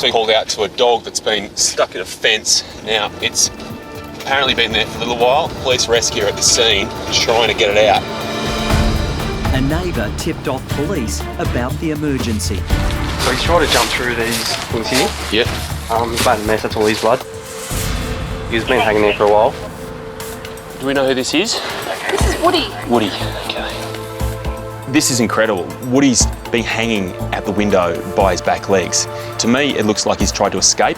been called out to a dog that's been stuck in a fence. Now, it's apparently been there for a little while. Police rescue are at the scene trying to get it out. A neighbour tipped off police about the emergency. So he's tried to jump through these things here. Yep. He's made a mess, that's all his blood. He's been hanging there for a while. Do we know who this is? This is Woody. Woody, okay. This is incredible. Woody's been hanging at the window by his back legs. To me, it looks like he's tried to escape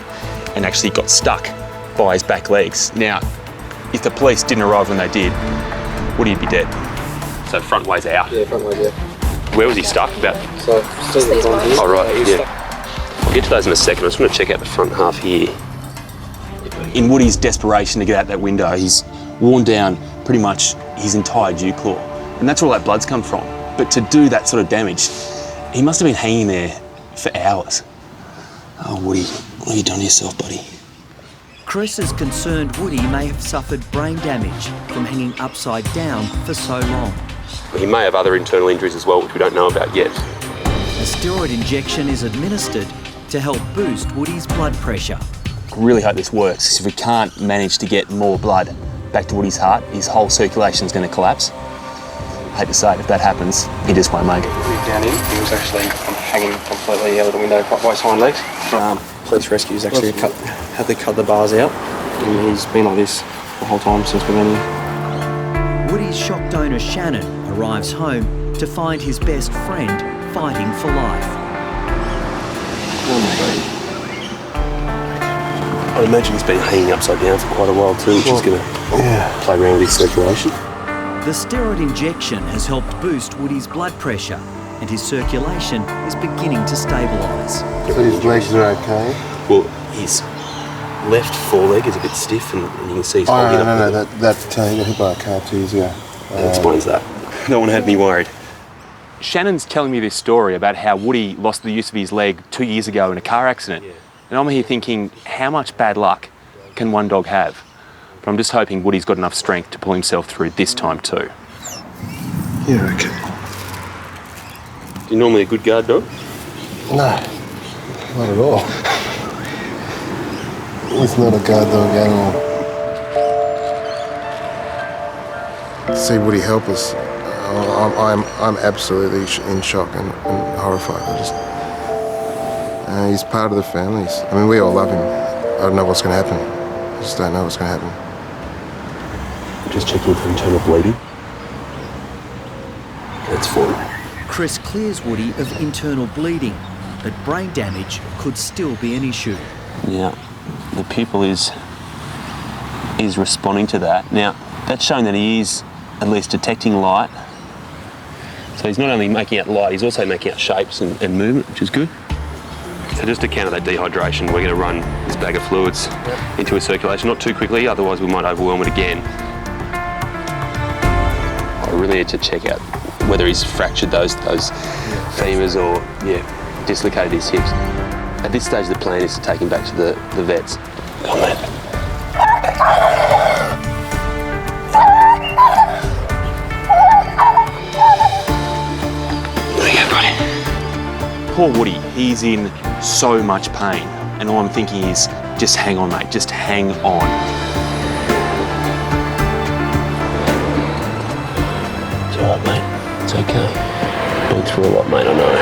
and actually got stuck by his back legs. Now, if the police didn't arrive when they did, Woody'd be dead. So front way's out? Yeah, front way, yeah. Where was he stuck? About? So, still these ones. Oh, right, yeah. I'll get to those in a second. I just want to check out the front half here. In Woody's desperation to get out that window, he's worn down pretty much his entire dew claw. And that's where all that blood's come from. But to do that sort of damage, he must have been hanging there for hours. Oh, Woody, what have you done to yourself, buddy? Chris is concerned Woody may have suffered brain damage from hanging upside down for so long. He may have other internal injuries as well, which we don't know about yet. A steroid injection is administered to help boost Woody's blood pressure. I really hope this works. If we can't manage to get more blood back to Woody's heart, his whole circulation is going to collapse. I hate to say it, if that happens, he just won't make it. Down in, he was actually hanging completely out of the window by his hind legs. Police rescue's actually had to cut the bars out, and he's been like this the whole time since we've been here. Woody's shocked owner Shannon arrives home to find his best friend fighting for life. I imagine he's been hanging upside down for quite a while too, which is going to play around with his circulation. The steroid injection has helped boost Woody's blood pressure, and his circulation is beginning to stabilise. So his legs are okay? Well, his left foreleg is a bit stiff, and you can see he's holding up. No, he got hit by a car 2 years ago. That explains that. No one had me worried. Shannon's telling me this story about how Woody lost the use of his leg 2 years ago in a car accident. Yeah. And I'm here thinking, how much bad luck can one dog have? But I'm just hoping Woody's got enough strength to pull himself through this time too. Yeah, okay. You normally a good guard dog? No, not at all. He's not a guard dog at all. To see Woody help us, I'm absolutely in shock and horrified. He's part of the family. I mean, we all love him. I don't know what's going to happen. I just don't know what's going to happen. I'm just checking for internal bleeding. That's fine. Chris clears Woody of internal bleeding, but brain damage could still be an issue. Yeah, the pupil is responding to that. Now, that's showing that he is at least detecting light. So he's not only making out light, he's also making out shapes and movement, which is good. So just to counter that dehydration, we're going to run this bag of fluids into his circulation, not too quickly, otherwise we might overwhelm it again. I really need to check out whether he's fractured those femurs or, dislocated his hips. At this stage, the plan is to take him back to the vets. Come on, There you go, buddy. Poor Woody, he's in so much pain, and all I'm thinking is, just hang on, mate, just hang on. It's all right, mate, it's okay. Been through a lot, mate, I know.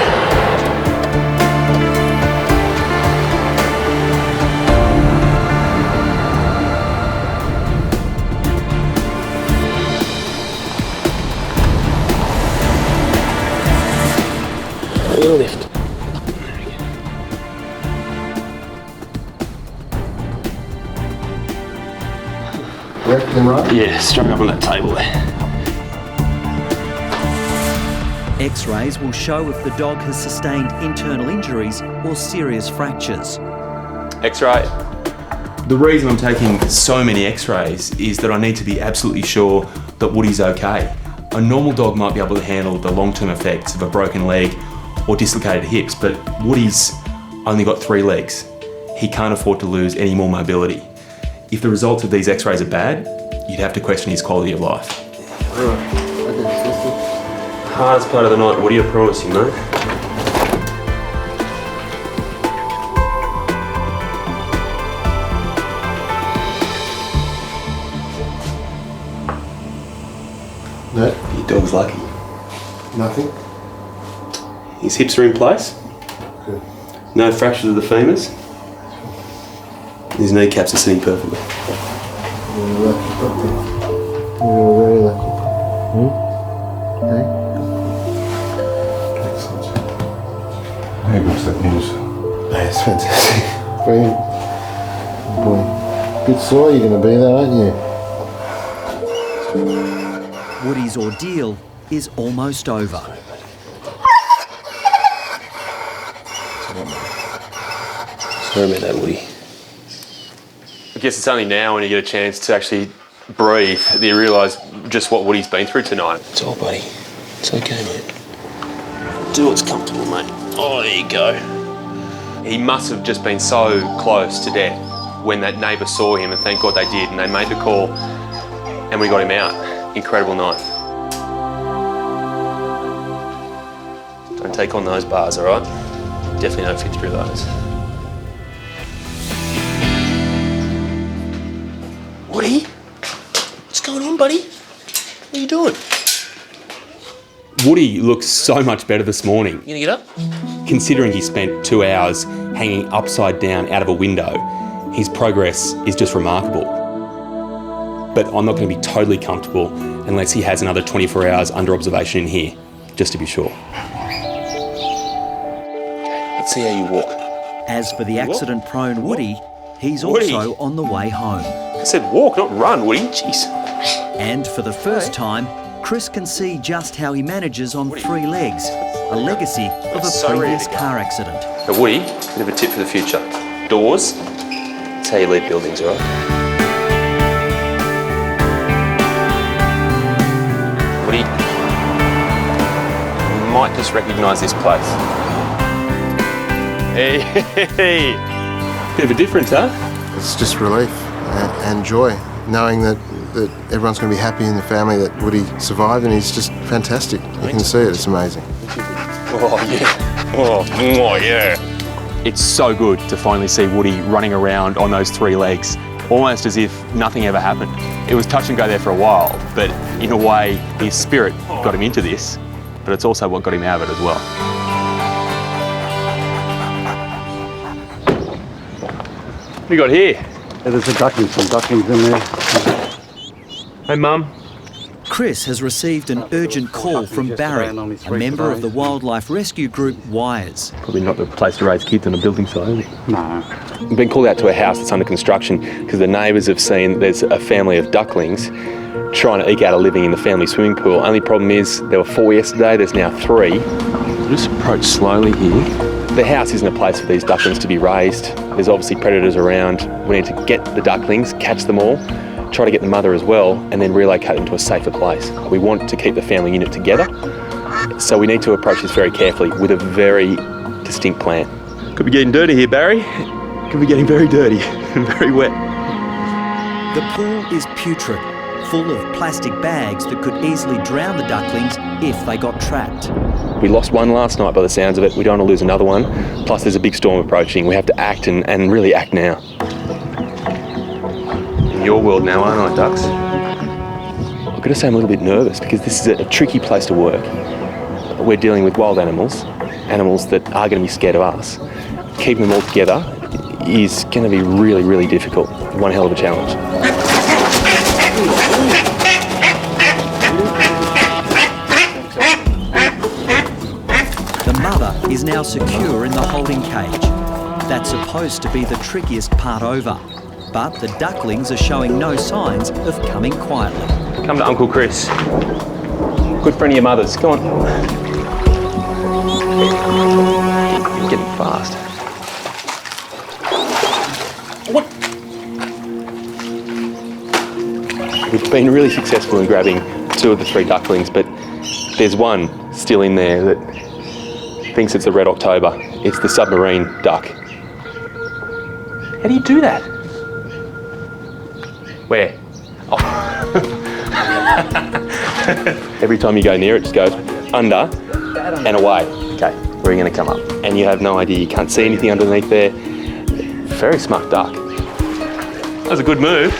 A little lift. Left and right? Yeah, straight up on that table there. X-rays will show if the dog has sustained internal injuries or serious fractures. X-ray. The reason I'm taking so many X-rays is that I need to be absolutely sure that Woody's okay. A normal dog might be able to handle the long-term effects of a broken leg or dislocated hips, but Woody's only got 3 legs. He can't afford to lose any more mobility. If the results of these X-rays are bad, you'd have to question his quality of life. Hardest part of the night, Woody, I promise you, mate. Your dog's lucky. Nothing? His hips are in place. Good. No fractures of the femurs. His kneecaps are sitting perfectly. You're lucky puppy. You're very lucky. Hey? Excellent. Hey, what's that news? That's fantastic. Brilliant. Boy. Bit sore you're going to be though, aren't you? Woody's ordeal is almost over. Sorry about that, Woody. I guess it's only now when you get a chance to actually breathe that you realise just what Woody's been through tonight. It's all, buddy. It's okay, mate. Do what's comfortable, mate. Oh, there you go. He must have just been so close to death when that neighbour saw him, and thank God they did, and they made the call and we got him out. Incredible night. Don't take on those bars, all right? Definitely don't fit through those. Woody? What's going on, buddy? What are you doing? Woody looks so much better this morning. You gonna get up? Considering he spent 2 hours hanging upside down out of a window, his progress is just remarkable. But I'm not going to be totally comfortable unless he has another 24 hours under observation in here, just to be sure. Let's see how you walk. As for the accident-prone Woody, he's also on the way home. I said walk, not run, Woody. Jeez. And for the first time, Chris can see just how he manages on 3 legs, a legacy of a previous car accident. But Woody, bit of a tip for the future. Doors, that's how you leave buildings, all right? Woody, you might just recognise this place. Hey, bit of a difference, huh? It's just relief and joy, knowing that everyone's going to be happy in the family that Woody survived, and he's just fantastic. You can see it, it's amazing. Oh, yeah. Oh, yeah. It's so good to finally see Woody running around on those 3 legs, almost as if nothing ever happened. It was touch and go there for a while, but in a way, his spirit got him into this, but it's also what got him out of it as well. What do you got here? There's some ducklings in there. Hey, Mum. Chris has received an urgent call from Barry, a member of the wildlife rescue group Wires. Probably not the place to raise kids on a building site, is it? No. We've been called out to a house that's under construction because the neighbours have seen there's a family of ducklings trying to eke out a living in the family swimming pool. Only problem is there were 4 yesterday, there's now 3. We'll just approach slowly here. The house isn't a place for these ducklings to be raised. There's obviously predators around. We need to get the ducklings, catch them all, try to get the mother as well, and then relocate them to a safer place. We want to keep the family unit together, so we need to approach this very carefully with a very distinct plan. Could be getting dirty here, Barry. Could be getting very dirty and very wet. The pool is putrid, full of plastic bags that could easily drown the ducklings if they got trapped. We lost one last night by the sounds of it. We don't want to lose another one. Plus there's a big storm approaching. We have to act and really act now. In your world now, aren't I, ducks? I've got to say I'm a little bit nervous because this is a tricky place to work. We're dealing with wild animals, animals that are going to be scared of us. Keeping them all together is going to be really, really difficult. One hell of a challenge. The mother is now secure in the holding cage. That's supposed to be the trickiest part over. But the ducklings are showing no signs of coming quietly. Come to Uncle Chris. Good friend of your mother's. Come on. You're getting fast. What? We've been really successful in grabbing 2 of the 3 ducklings, but there's one still in there that thinks it's a Red October. It's the submarine duck. How do you do that? Where? Oh. Every time you go near it, just goes under and away. Okay, where are you going to come up? And you have no idea, you can't see anything underneath there. Very smart duck. That was a good move.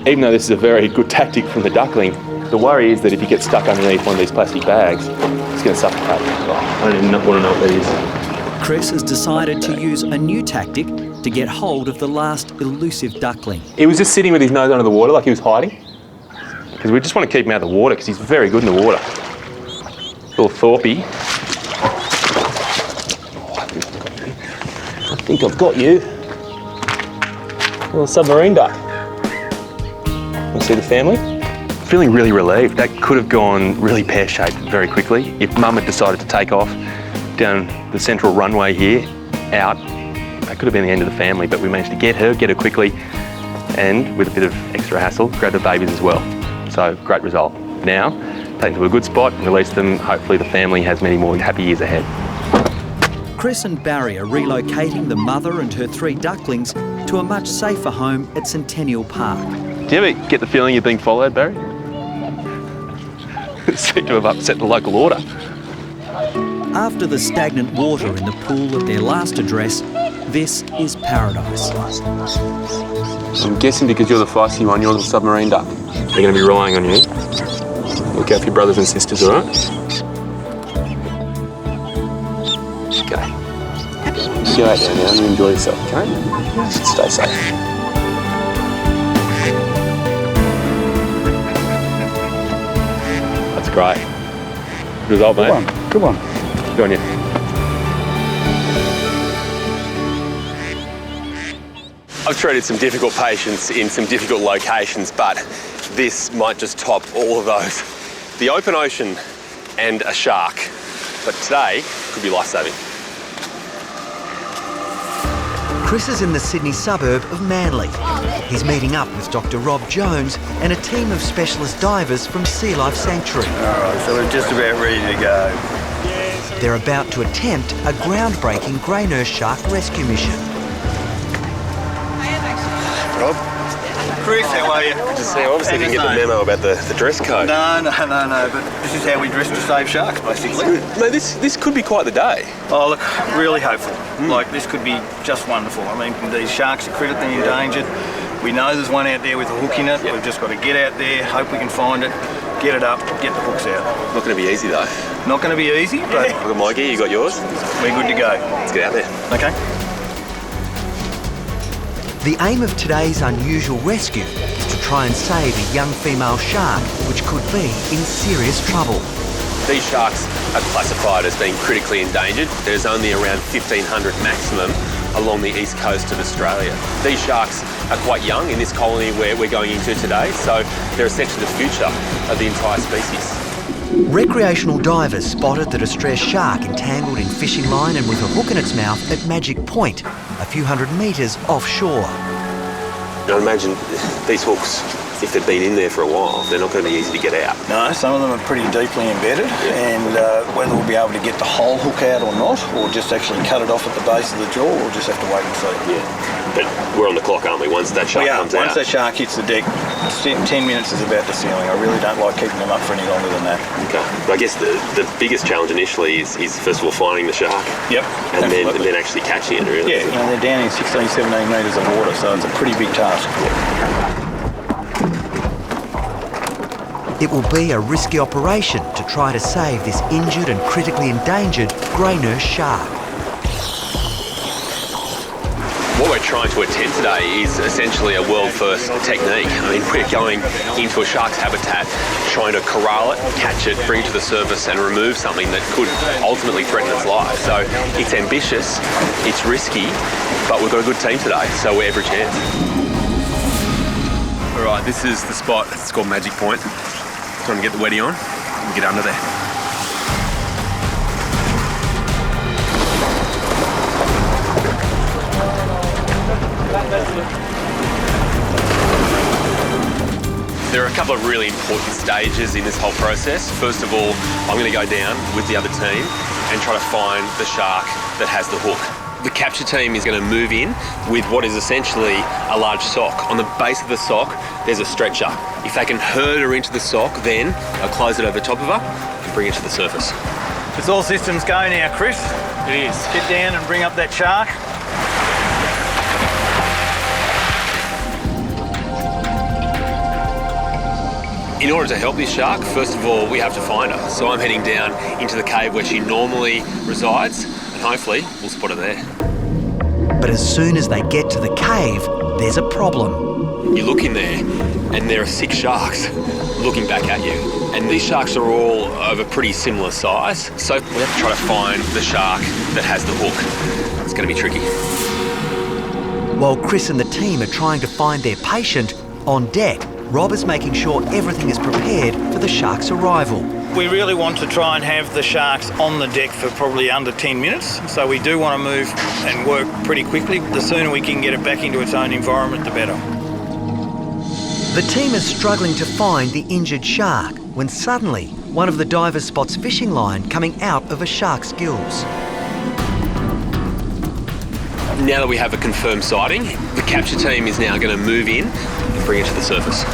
Even though this is a very good tactic from the duckling, The worry is that if he gets stuck underneath one of these plastic bags, he's going to suffocate. I don't even want to know what that is. Chris has decided to use a new tactic to get hold of the last elusive duckling. He was just sitting with his nose under the water like he was hiding. Because we just want to keep him out of the water because he's very good in the water. Little Thorpey. I think I've got you. Little submarine duck. Want to see the family? Feeling really relieved. That could have gone really pear-shaped very quickly. If Mum had decided to take off down the central runway here, out, that could have been the end of the family, but we managed to get her quickly, and with a bit of extra hassle, grab the babies as well. So, great result. Now, take them to a good spot, release them. Hopefully the family has many more happy years ahead. Chris and Barry are relocating the mother and her 3 ducklings to a much safer home at Centennial Park. Do you ever get the feeling you're being followed, Barry? Seem to have upset the local order. After the stagnant water in the pool at their last address, this is paradise. I'm guessing because you're the feisty one, you're the submarine duck. They're going to be relying on you. Look out for your brothers and sisters, all right? Okay. You go out there now and you enjoy yourself, okay? Stay safe. That's great. Good result, mate. Come on. Good on you. I've treated some difficult patients in some difficult locations, but this might just top all of those. The open ocean and a shark, but today could be life-saving. Chris is in the Sydney suburb of Manly. He's meeting up with Dr. Rob Jones and a team of specialist divers from Sea Life Sanctuary. All right, so we're just about ready to go. They're about to attempt a groundbreaking grey nurse shark rescue mission. Rob? Chris, how are you? Good to see you. Obviously didn't get the memo about the dress code. No, but this is how we dress to save sharks, basically. No, this could be quite the day. Oh, look, really hopeful. Like, this could be just wonderful. I mean, these sharks are critically endangered. We know there's one out there with a hook in it. Yep. We've just got to get out there, hope we can find it, get it up, get the hooks out. Not going to be easy, though. Not going to be easy, but... I've got my gear, you got yours? We're good to go. Let's get out there. Okay. The aim of today's unusual rescue is to try and save a young female shark which could be in serious trouble. These sharks are classified as being critically endangered. There's only around 1,500 maximum along the east coast of Australia. These sharks are quite young in this colony where we're going into today, so they're essentially the future of the entire species. Recreational divers spotted the distressed shark entangled in fishing line and with a hook in its mouth at Magic Point, a few hundred metres offshore. Now imagine these hooks, if they've been in there for a while, they're not going to be easy to get out. No, some of them are pretty deeply embedded, and whether we'll be able to get the whole hook out or not, or just actually cut it off at the base of the jaw, we'll just have to wait and see. Yeah. But we're on the clock, aren't we? Once that shark comes out. Once that shark hits the deck, 10 minutes is about the ceiling. I really don't like keeping them up for any longer than that. Okay. But I guess the biggest challenge initially is first of all finding the shark. Yep. And then actually catching it, really. Yeah, they're down in 16, 17 metres of water, so it's a pretty big task. It will be a risky operation to try to save this injured and critically endangered grey nurse shark. What we're trying to attempt today is essentially a world-first technique. I mean, we're going into a shark's habitat, trying to corral it, catch it, bring it to the surface and remove something that could ultimately threaten its life. So it's ambitious, it's risky, but we've got a good team today, so we're every chance. All right, this is the spot. It's called Magic Point. Trying to get the wetty on and get under there. There are a couple of really important stages in this whole process. First of all, I'm going to go down with the other team and try to find the shark that has the hook. The capture team is going to move in with what is essentially a large sock. On the base of the sock, there's a stretcher. If they can herd her into the sock, then I'll close it over the top of her and bring it to the surface. It's all systems go now, Chris. It is. Get down and bring up that shark. In order to help this shark, first of all, we have to find her. So I'm heading down into the cave where she normally resides, and hopefully we'll spot her there. But as soon as they get to the cave, there's a problem. You look in there, and there are 6 sharks looking back at you. And these sharks are all of a pretty similar size, so we have to try to find the shark that has the hook. It's going to be tricky. While Chris and the team are trying to find their patient, on deck, Rob is making sure everything is prepared for the shark's arrival. We really want to try and have the sharks on the deck for probably under 10 minutes, so we do want to move and work pretty quickly. The sooner we can get it back into its own environment, the better. The team is struggling to find the injured shark when suddenly one of the divers spots fishing line coming out of a shark's gills. Now that we have a confirmed sighting, the capture team is now going to move in and bring it to the surface.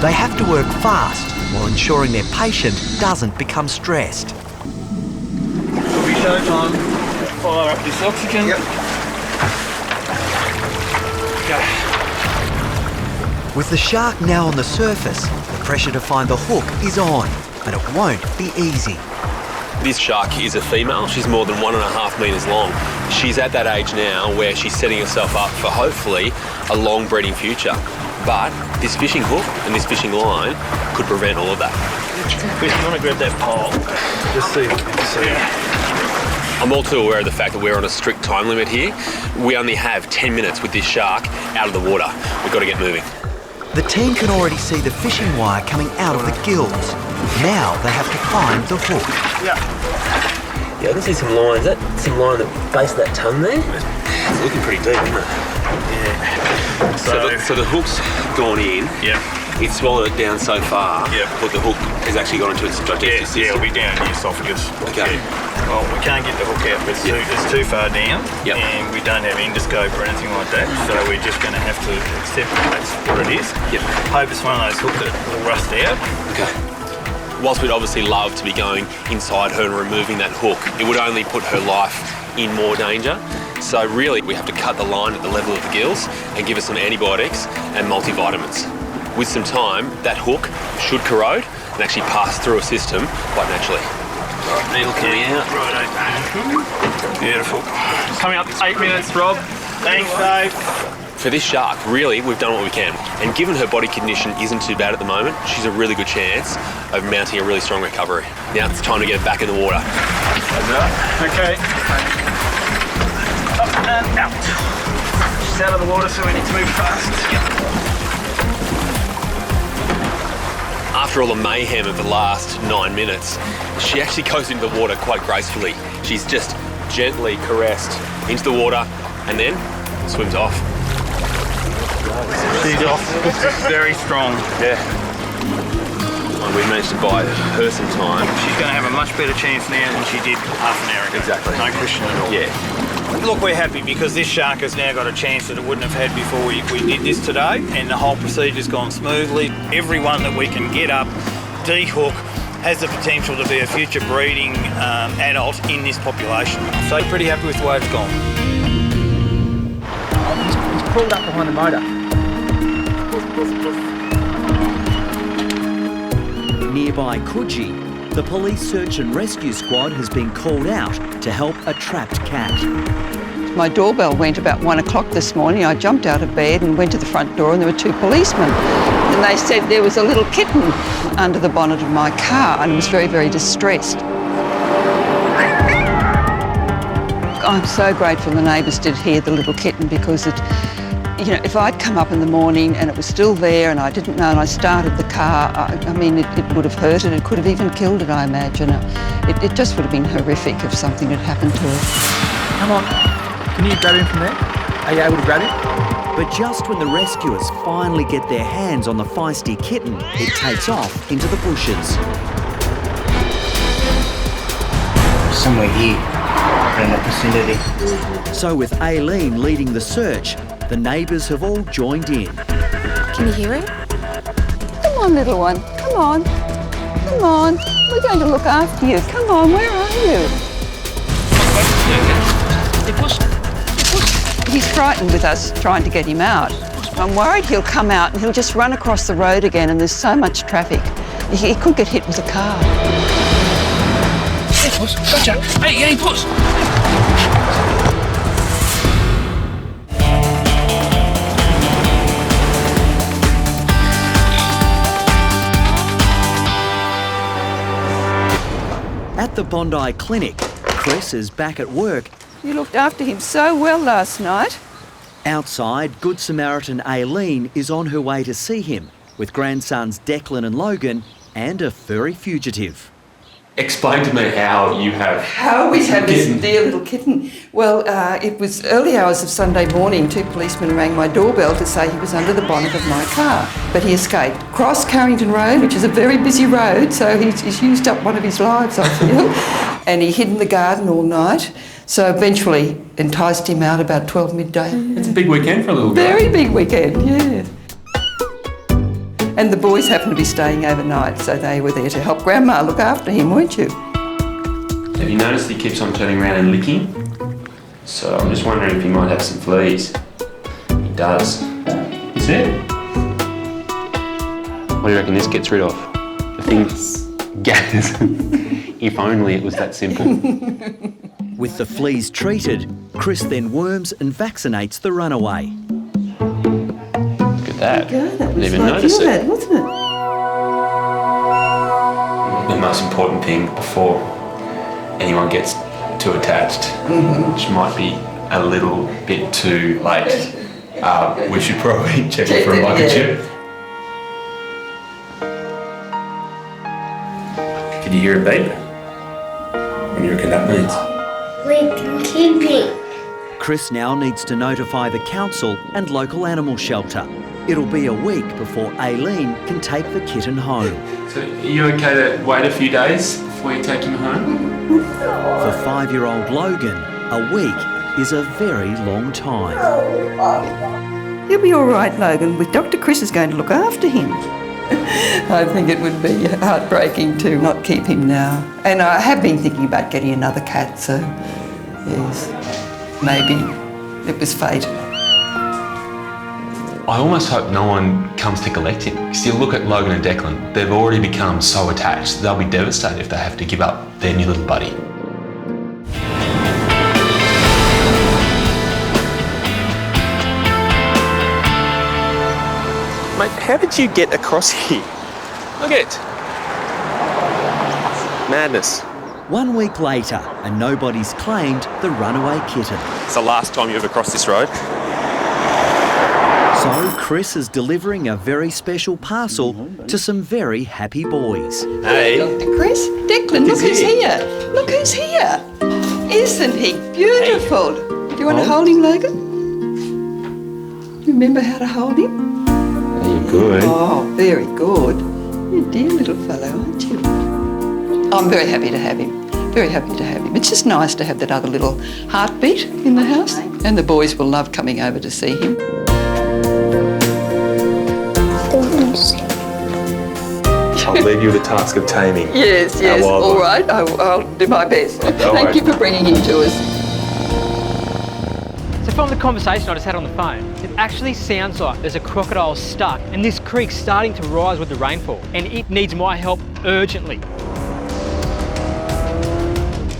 They have to work fast while ensuring their patient doesn't become stressed. It'll be showtime. Fire up this oxygen. Yep. Okay. With the shark now on the surface, the pressure to find the hook is on, and it won't be easy. This shark is a female. She's more than 1.5 metres long. She's at that age now where she's setting herself up for hopefully a long breeding future. But this fishing hook and this fishing line could prevent all of that. Chris, you want to grab that pole? Just see what you can see. I'm all too aware of the fact that we're on a strict time limit here. We only have 10 minutes with this shark out of the water. We've got to get moving. The team can already see the fishing wire coming out of the gills. Now they have to find the hook. Yeah, I can see some lines. Some line at the base of that tongue there. It's looking pretty deep, isn't it? Yeah. So the hook's gone in. Yeah. It's swallowed it down so far. Yeah. But the hook has actually gone into its digestive system. Yeah, it'll be down in the esophagus. Okay. Yeah. Well, we can't get the hook out, but it's too far down, and we don't have endoscope or anything like that, so we're just going to have to accept that that's what it is. Yep. Hope it's one of those hooks that will rust out. Okay. Whilst we'd obviously love to be going inside her and removing that hook, it would only put her life in more danger. So really, we have to cut the line at the level of the gills and give her some antibiotics and multivitamins. With some time, that hook should corrode and actually pass through a system quite naturally. Needle coming out. Right. Beautiful. Coming up 8 minutes, Rob. Thanks, Dave. For this shark, really, we've done what we can. And given her body condition isn't too bad at the moment, she's a really good chance of mounting a really strong recovery. Now it's time to get her back in the water. Okay. Up and out. She's out of the water, so we need to move fast. After all the mayhem of the last 9 minutes, she actually goes into the water quite gracefully. She's just gently caressed into the water and then swims off. She's off. Very strong. Yeah. And we managed to buy her some time. She's going to have a much better chance now than she did half an hour ago. Exactly. No question at all. Yeah. Look, we're happy because this shark has now got a chance that it wouldn't have had before we did this today, and the whole procedure's gone smoothly. Everyone that we can get up, de-hook, has the potential to be a future breeding adult in this population. So pretty happy with the way it's gone. He's pulled up behind the motor. Nearby Coogee, the police search and rescue squad has been called out to help a trapped cat. My doorbell went about 1 o'clock this morning. I jumped out of bed and went to the front door, and there were 2 policemen. And they said there was a little kitten under the bonnet of my car, and was very, very distressed. I'm so grateful the neighbours did hear the little kitten, because it, you know, if I'd come up in the morning and it was still there and I didn't know and I started the car, I mean, it would have hurt it. It could have even killed it, I imagine. It just would have been horrific if something had happened to it. Come on, can you grab him from there? Are you able to grab him? But just when the rescuers finally get their hands on the feisty kitten, it takes off into the bushes. Somewhere here, in the vicinity. So with Aileen leading the search, the neighbours have all joined in. Can you hear it? Come on, little one. Come on. Come on. We're going to look after you. Come on, where are you? He's frightened with us trying to get him out. I'm worried he'll come out and he'll just run across the road again, and there's so much traffic. He could get hit with a car. Hey, puss, gotcha. Hey, puss. At the Bondi Clinic, Chris is back at work. You looked after him so well last night. Outside, Good Samaritan Aileen is on her way to see him with grandsons Declan and Logan and a furry fugitive. Explain to me how you have... How we have this dear little kitten. Well, it was early hours of Sunday morning. 2 policemen rang my doorbell to say he was under the bonnet of my car. But he escaped. Crossed Carrington Road, which is a very busy road, so he's used up one of his lives, I feel. And he hid in the garden all night. So eventually enticed him out about 12 midday. It's a big weekend for a little guy. Very big weekend, yeah. And the boys happened to be staying overnight, so they were there to help Grandma look after him, weren't you? Have you noticed he keeps on turning around and licking? So I'm just wondering if he might have some fleas. He does. You see it? What do you reckon this gets rid of? The thing gathers. If only it was that simple. With the fleas treated, Chris then worms and vaccinates the runaway. Look at that. That was Didn't even like notice you it. had, wasn't it? The most important thing before anyone gets too attached, which might be a little bit too late, we should probably check it for a microchip. Can you hear a beep? What do you reckon that means? Chris now needs to notify the council and local animal shelter. It'll be a week before Aileen can take the kitten home. So are you okay to wait a few days before you take him home? For 5-year-old Logan, a week is a very long time. He'll be all right, Logan, with Dr. Chris is going to look after him. I think it would be heartbreaking to not keep him now. And I have been thinking about getting another cat, so yes, maybe it was fate. I almost hope no one comes to collect him. Because you look at Logan and Declan, they've already become so attached, they'll be devastated if they have to give up their new little buddy. Mate, how did you get across here? Look at it. Madness. 1 week later, and nobody's claimed the runaway kitten. It's the last time you ever crossed this road. So Chris is delivering a very special parcel to some very happy boys. Hey. Dr. Chris, Declan, look who's here. Look who's here. Isn't he beautiful? Do you want to hold him, Logan? Remember how to hold him? You're good. Oh, very good. You dear little fellow, aren't you? I'm very happy to have him. Very happy to have him. It's just nice to have that other little heartbeat in the house. And the boys will love coming over to see him. I'll leave you with the task of taming. Yes, all right. I'll do my best. Thank you for bringing him to us. So from the conversation I just had on the phone, it actually sounds like there's a crocodile stuck and this creek's starting to rise with the rainfall and it needs my help urgently.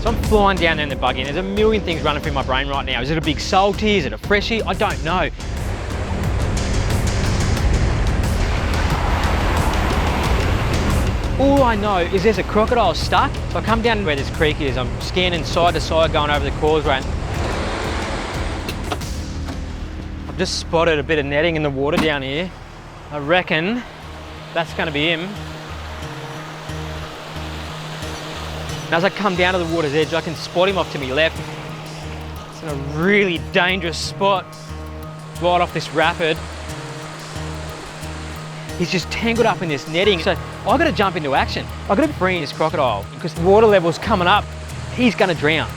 So I'm flying down there in the buggy and there's a million things running through my brain right now. Is it a big salty? Is it a freshie? I don't know. All I know is there's a crocodile stuck. So I come down where this creek is, I'm scanning side to side going over the causeway. I've just spotted a bit of netting in the water down here. I reckon that's going to be him. And as I come down to the water's edge, I can spot him off to my left. It's in a really dangerous spot, right off this rapid. He's just tangled up in this netting. So I've got to jump into action. I've got to free this crocodile because the water level's coming up. He's going to drown.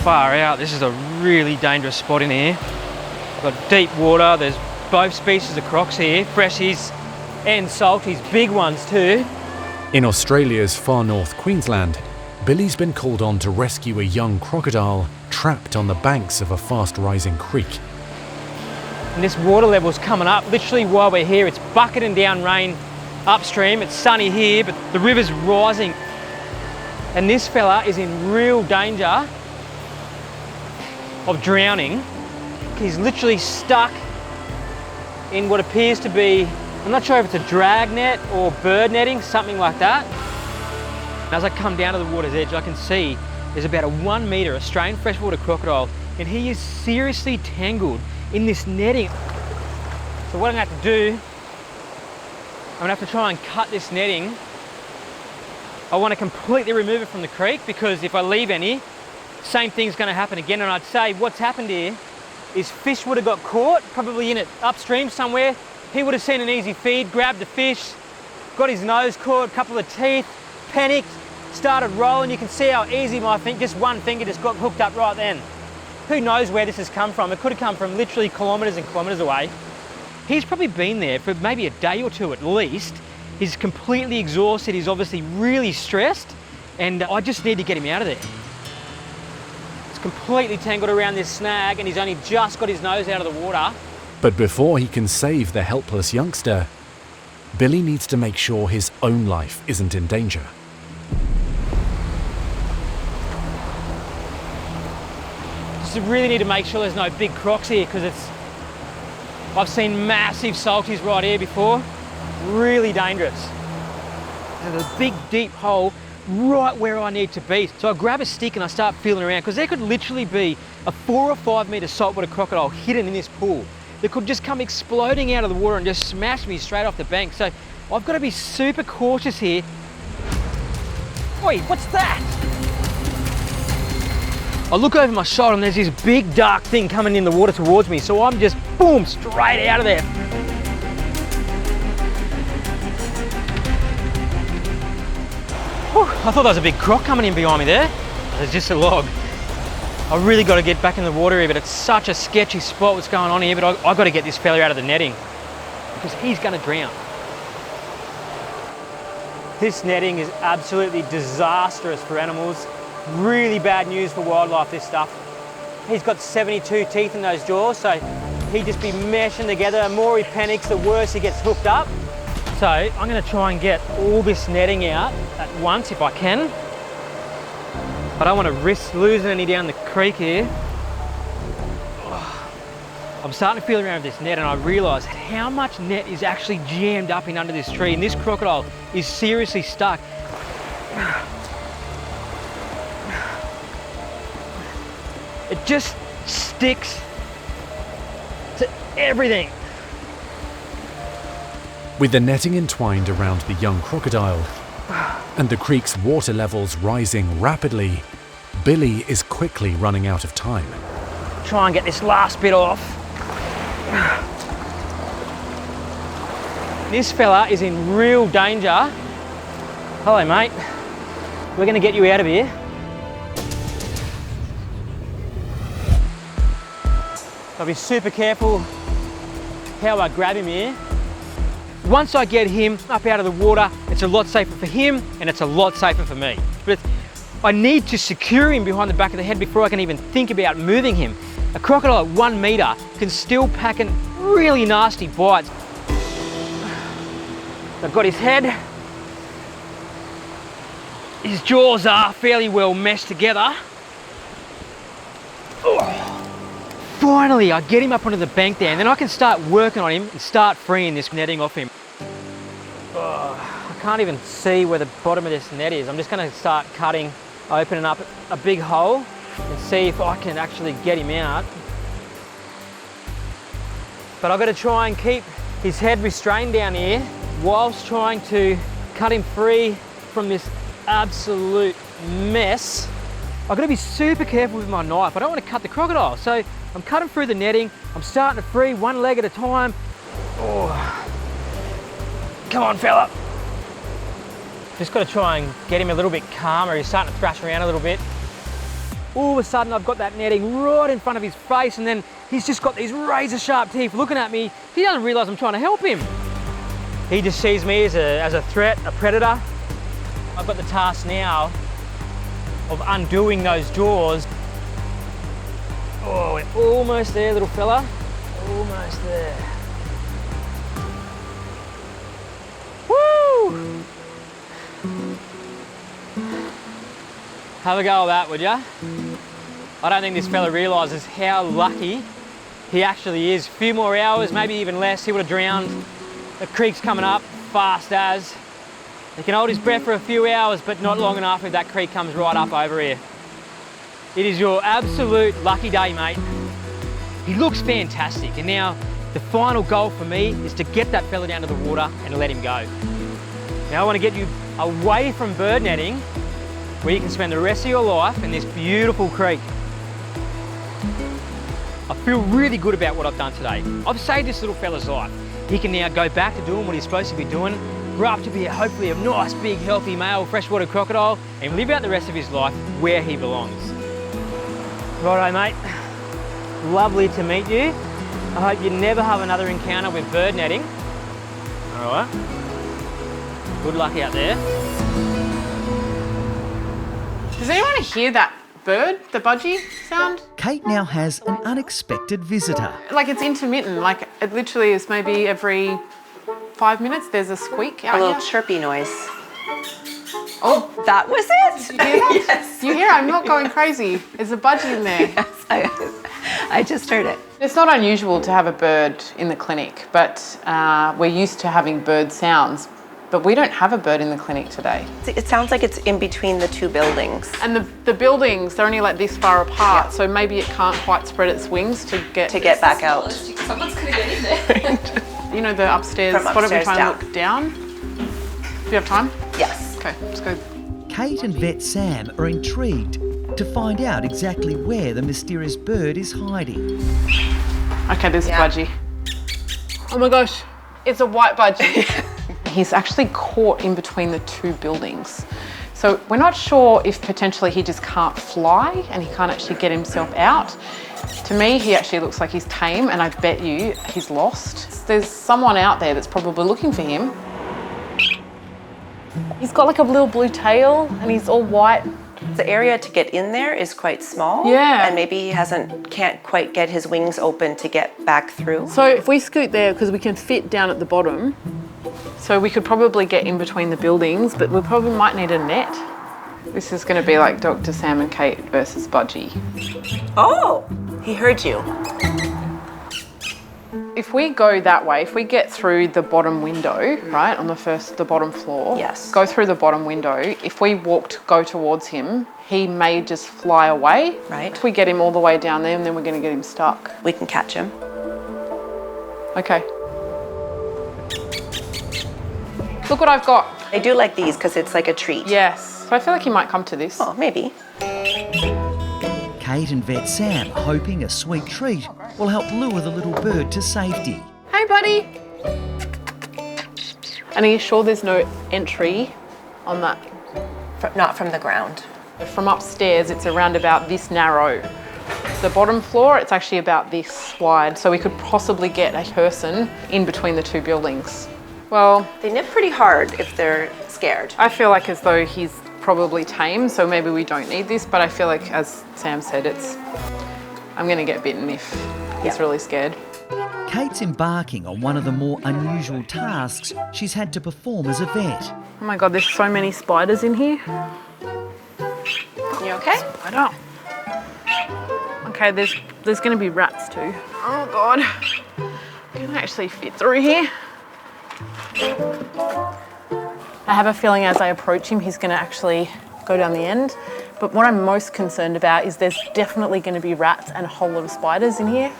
Far out, this is a really dangerous spot in here. Got deep water, there's both species of crocs here, freshies and salties, big ones too. In Australia's far north Queensland, Billy's been called on to rescue a young crocodile trapped on the banks of a fast-rising creek. And this water level's coming up. Literally while we're here, it's bucketing down rain upstream. It's sunny here, but the river's rising. And this fella is in real danger of drowning. He's literally stuck in what appears to be, I'm not sure if it's a drag net or bird netting, something like that. As I come down to the water's edge, I can see there's about a 1 metre Australian freshwater crocodile, and he is seriously tangled in this netting. So what I'm gonna have to do, I'm gonna have to try and cut this netting. I want to completely remove it from the creek, because if I leave any, same thing's gonna happen again. And I'd say what's happened here is fish would have got caught, probably in it upstream somewhere. He would have seen an easy feed, grabbed the fish, got his nose caught, a couple of teeth, panicked, started rolling. You can see how easy my finger, just one finger just got hooked up right then. Who knows where this has come from? It could have come from literally kilometres and kilometres away. He's probably been there for maybe a day or two at least. He's completely exhausted, he's obviously really stressed, and I just need to get him out of there. It's completely tangled around this snag, and he's only just got his nose out of the water. But before he can save the helpless youngster, Billy needs to make sure his own life isn't in danger. Just really need to make sure there's no big crocs here, because I've seen massive salties right here before. Really dangerous. There's a big deep hole right where I need to be. So I grab a stick and I start feeling around, because there could literally be a 4 or 5 metre saltwater crocodile hidden in this pool that could just come exploding out of the water and just smash me straight off the bank. So I've got to be super cautious here. Oi, what's that? I look over my shoulder and there's this big dark thing coming in the water towards me. So I'm just, boom, straight out of there. Whew, I thought there was a big croc coming in behind me there. There's just a log. I really got to get back in the water here, but it's such a sketchy spot what's going on here, but I got to get this fella out of the netting, because he's going to drown. This netting is absolutely disastrous for animals. Really bad news for wildlife, this stuff. He's got 72 teeth in those jaws, so he'd just be meshing together. The more he panics, the worse he gets hooked up. So I'm going to try and get all this netting out at once if I can. I don't want to risk losing any down the creek here. I'm starting to feel around with this net, and I realise how much net is actually jammed up in under this tree, and this crocodile is seriously stuck. It just sticks to everything. With the netting entwined around the young crocodile and the creek's water levels rising rapidly, Billy is quickly running out of time. Try and get this last bit off. This fella is in real danger. Hello, mate. We're going to get you out of here. I'll be super careful how I grab him here. Once I get him up out of the water, it's a lot safer for him and it's a lot safer for me. But I need to secure him behind the back of the head before I can even think about moving him. A crocodile at 1 metre can still pack in really nasty bites. I've got his head. His jaws are fairly well meshed together. Finally, I get him up onto the bank there, and then I can start working on him and start freeing this netting off him. I can't even see where the bottom of this net is. I'm just going to start cutting, opening up a big hole and see if I can actually get him out. But I've got to try and keep his head restrained down here whilst trying to cut him free from this absolute mess. I've got to be super careful with my knife. I don't want to cut the crocodile. So I'm cutting through the netting. I'm starting to free one leg at a time. Oh. Come on, fella. Just got to try and get him a little bit calmer. He's starting to thrash around a little bit. All of a sudden, I've got that netting right in front of his face, and then he's just got these razor sharp teeth looking at me. He doesn't realise I'm trying to help him. He just sees me as a threat, a predator. I've got the task now of undoing those jaws Oh, we're almost there, little fella. Almost there. Woo! Have a go of that, would ya? I don't think this fella realises how lucky he actually is. A few more hours, maybe even less, he would have drowned. The creek's coming up, fast as. He can hold his breath for a few hours, but not long enough if that creek comes right up over here. It is your absolute lucky day, mate. He looks fantastic, and now the final goal for me is to get that fella down to the water and let him go. Now I want to get you away from bird netting, where you can spend the rest of your life in this beautiful creek. I feel really good about what I've done today. I've saved this little fella's life. He can now go back to doing what he's supposed to be doing, grow up to be hopefully a nice, big, healthy male freshwater crocodile, and live out the rest of his life where he belongs. Righto, mate. Lovely to meet you. I hope you never have another encounter with bird netting. All right. Good luck out there. Does anyone hear that bird, the budgie sound? Kate now has an unexpected visitor. Like it's intermittent, like it literally is maybe every 5 minutes there's a squeak out A little here. chirpy noise. Oh, that was it? Yes. You hear? I'm not going crazy. There's a budgie in there. Yes, I just heard it. It's not unusual to have a bird in the clinic, but we're used to having bird sounds. But we don't have a bird in the clinic today. It sounds like it's in between the two buildings. And the buildings, they're only like this far apart, so maybe it can't quite spread its wings to get back out. Someone's gonna get in there. You know the upstairs, From why don't we upstairs try and look down? Do you have time? Yes. Okay, let's go. Kate and Vet Sam are intrigued to find out exactly where the mysterious bird is hiding. Okay, there's a budgie. Oh my gosh, it's a white budgie. He's actually caught in between the two buildings. So we're not sure if potentially he just can't fly and he can't actually get himself out. To me, he actually looks like he's tame, and I bet you he's lost. There's someone out there that's probably looking for him. He's got like a little blue tail and he's all white. The area to get in there is quite small. Yeah. And maybe he can't quite get his wings open to get back through. So if we scoot there, because we can fit down at the bottom, so we could probably get in between the buildings, but we probably might need a net. This is going to be like Dr. Sam and Kate versus Budgie. Oh, he heard you. If we go that way, if we get through the bottom window, right, on the bottom floor, yes, go through the bottom window, if we go towards him, he may just fly away. Right. If we get him all the way down there, and then we're going to get him stuck. We can catch him. Okay. Look what I've got. I do like these because it's like a treat. Yes. So I feel like he might come to this. Oh, maybe. Kate and Vet Sam hoping a sweet treat will help lure the little bird to safety. Hey, buddy. And are you sure there's no entry on that? Not from the ground. From upstairs, it's around about this narrow. The bottom floor, it's actually about this wide, so we could possibly get a person in between the two buildings. Well, they nip pretty hard if they're scared. I feel like as though he's probably tame, so maybe we don't need this, but I feel like, as Sam said, I'm gonna get bitten if he's really scared. Kate's embarking on one of the more unusual tasks she's had to perform as a vet. Oh my God, there's so many spiders in here. You okay? Spider. Okay, there's gonna be rats too. Oh God, can I actually fit through here? I have a feeling as I approach him, he's gonna actually go down the end. But what I'm most concerned about is there's definitely gonna be rats and a whole lot of spiders in here.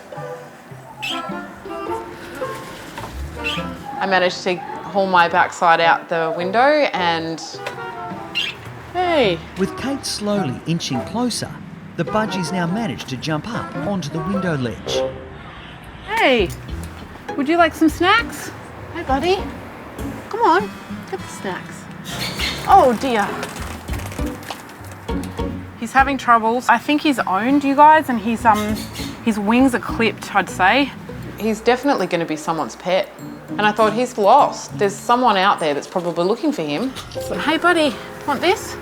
I managed to haul my backside out the window and, hey. With Kate slowly inching closer, the budgie's now managed to jump up onto the window ledge. Hey, would you like some snacks? Hey, buddy. Come on, get the snacks. Oh dear. He's having troubles. I think he's owned, you guys, and his wings are clipped, I'd say. He's definitely going to be someone's pet. And I thought, he's lost. There's someone out there that's probably looking for him. But, hey, buddy, want this?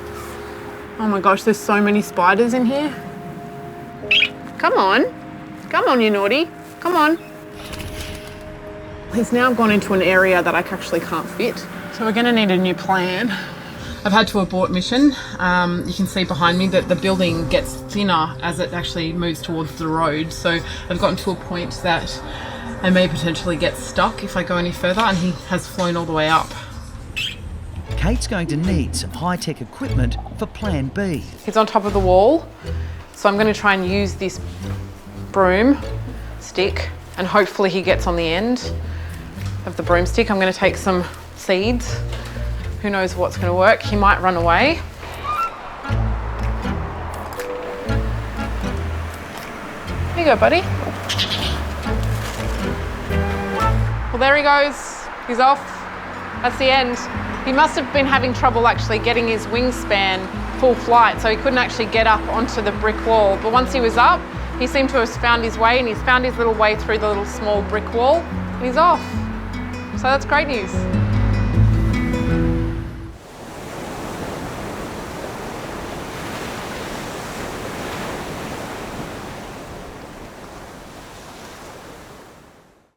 Oh my gosh, there's so many spiders in here. Come on. Come on, you naughty. Come on. He's now gone into an area that I actually can't fit. So we're going to need a new plan. I've had to abort mission. You can see behind me that the building gets thinner as it actually moves towards the road. So I've gotten to a point that I may potentially get stuck if I go any further, and he has flown all the way up. Kate's going to need some high-tech equipment for Plan B. He's on top of the wall, so I'm going to try and use this broom stick, and hopefully he gets on the end of the broomstick. I'm going to take some seeds. Who knows what's going to work? He might run away. Here you go, buddy. Well, there he goes. He's off. That's the end. He must have been having trouble actually getting his wingspan full flight, so he couldn't actually get up onto the brick wall. But once he was up, he seemed to have found his way, and he's found his little way through the little small brick wall, and he's off. So that's great news.